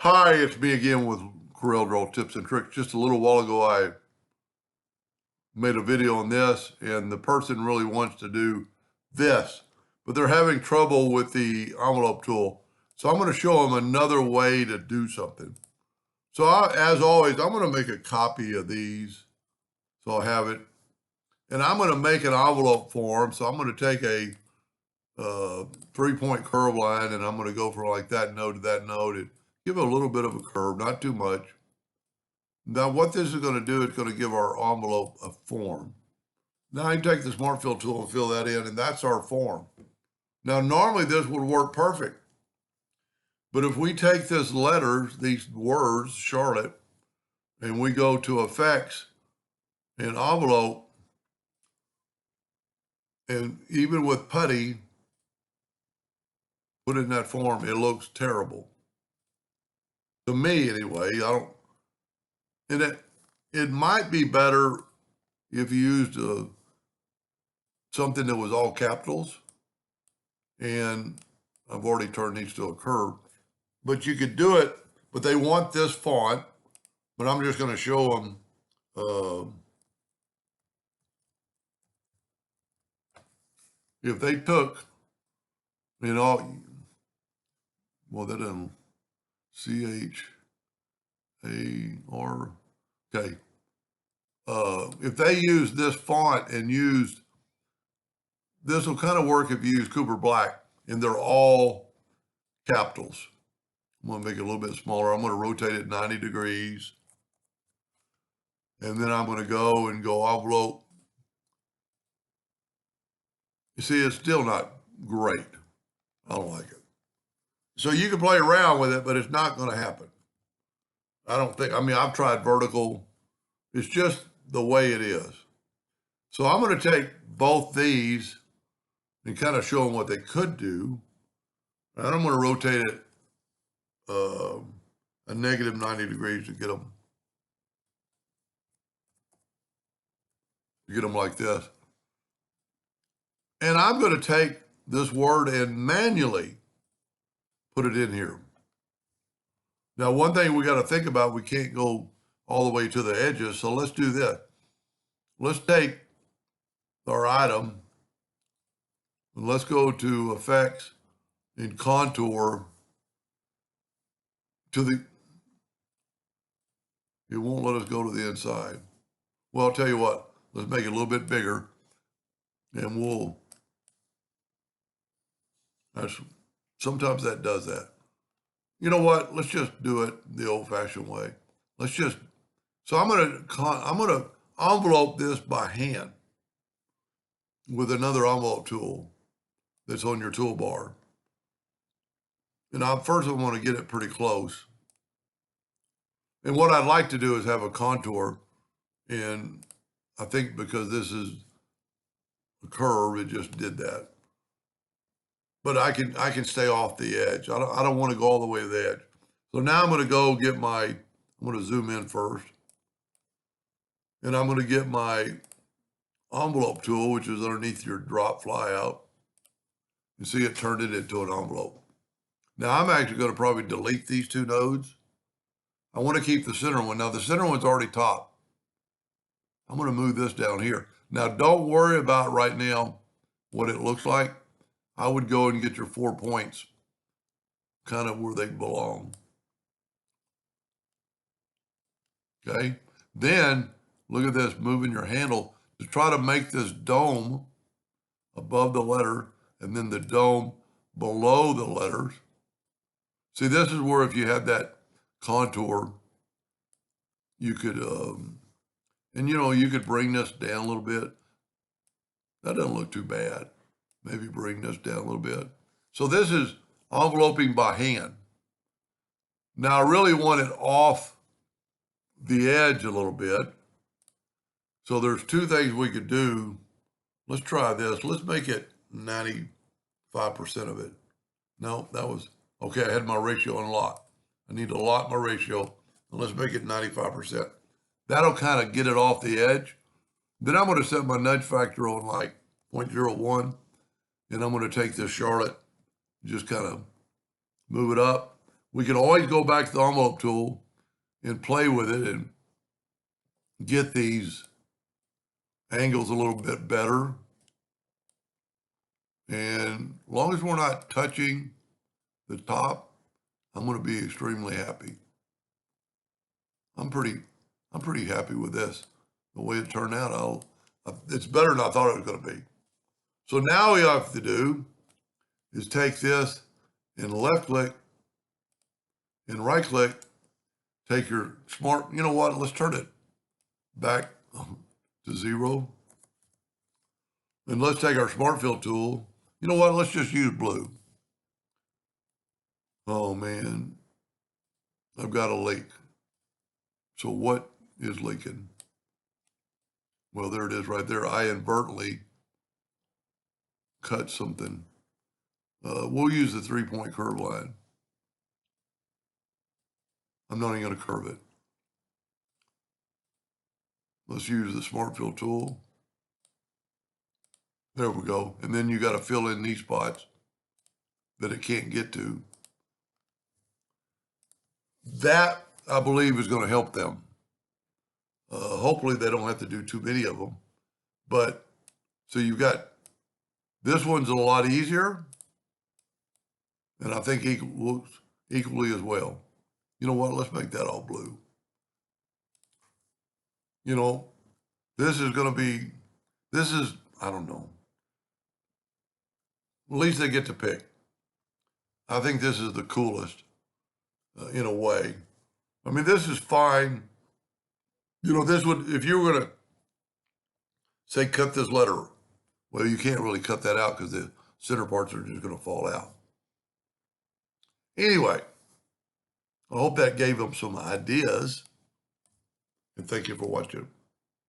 Hi, it's me again with Corel Draw Tips and Tricks. Just a little while ago, I made a video on this, and the person really wants to do this, but they're having trouble with the envelope tool. So I'm going to show them another way to do something. So as always, I'm going to make a copy of these. So I have it, and I'm going to make an envelope form. So I'm going to take a 3-point curve line, and I'm going to go from like that node to that node and give it a little bit of a curve, not too much. Now what this is going to do, it's going to give our envelope a form. Now I can take the Smart Fill tool and fill that in, and that's our form. Now normally this would work perfect, but if we take this letters, these words, Charlotte, and we go to Effects and Envelope, and even with putty, put it in that form, it looks terrible. To me anyway, and it might be better if you used something that was all capitals, and I've already turned these to a curve, but you could do it, but they want this font, but I'm just going to show them, if they took, well, that doesn't, C-H-A-R, okay. If they use this font and used, this will kind of work if you use Cooper Black, and they're all capitals. I'm going to make it a little bit smaller. I'm going to rotate it 90 degrees. And then I'm going to go envelope. You see, it's still not great. I don't like it. So you can play around with it, but it's not going to happen. I don't think, I've tried vertical. It's just the way it is. So I'm going to take both these and kind of show them what they could do. And I'm going to rotate it a negative 90 degrees to get them like this. And I'm going to take this word and manually put it in here. Now, one thing we got to think about, we can't go all the way to the edges. So let's do this. Let's take our item and let's go to Effects and Contour it won't let us go to the inside. Well, I'll tell you what, let's make it a little bit bigger, and sometimes that does that. You know what? Let's just do it the old-fashioned way. So I'm gonna envelope this by hand with another envelope tool that's on your toolbar. And first I want to get it pretty close. And what I'd like to do is have a contour, and I think because this is a curve, it just did that. But I can stay off the edge. I don't want to go all the way to the edge. So now I'm going to go get I'm going to zoom in first. And I'm going to get my envelope tool, which is underneath your drop flyout. You see it turned it into an envelope. Now I'm actually going to probably delete these two nodes. I want to keep the center one. Now the center one's already top. I'm going to move this down here. Now don't worry about right now what it looks like. I would go and get your 4 points kind of where they belong. Okay. Then look at this, moving your handle to try to make this dome above the letter and then the dome below the letters. See, this is where if you had that contour, you could, you could bring this down a little bit. That doesn't look too bad. Maybe bring this down a little bit. So this is enveloping by hand. Now I really want it off the edge a little bit. So there's two things we could do. Let's try this. Let's make it 95% of it. No, that was, okay, I had my ratio unlocked. I need to lock my ratio, and let's make it 95%. That'll kind of get it off the edge. Then I'm going to set my nudge factor on like 0.01, and I'm going to take this Charlotte, just kind of move it up. We can always go back to the envelope tool and play with it and get these angles a little bit better. And as long as we're not touching the top, I'm going to be extremely happy. I'm pretty happy with this. The way it turned out, it's better than I thought it was going to be. So now all you have to do is take this and left click and right click, take your smart, you know what, let's turn it back to 0. And let's take our smart fill tool. You know what, let's just use blue. Oh man, I've got a leak. So what is leaking? Well, there it is right there. I inadvertently cut something. We'll use the 3-point curve line. I'm not even going to curve it. Let's use the smart fill tool. There we go. And then you got to fill in these spots that it can't get to. That, I believe, is going to help them. Hopefully they don't have to do too many of them. But, so you've got, this one's a lot easier. And I think looks equally as well. You know what? Let's make that all blue. You know, this is going to be, I don't know. At least they get to pick. I think this is the coolest in a way. I mean, this is fine. You know, this would, if you were going to say cut this letter, well, you can't really cut that out because the center parts are just going to fall out. Anyway, I hope that gave them some ideas. And thank you for watching.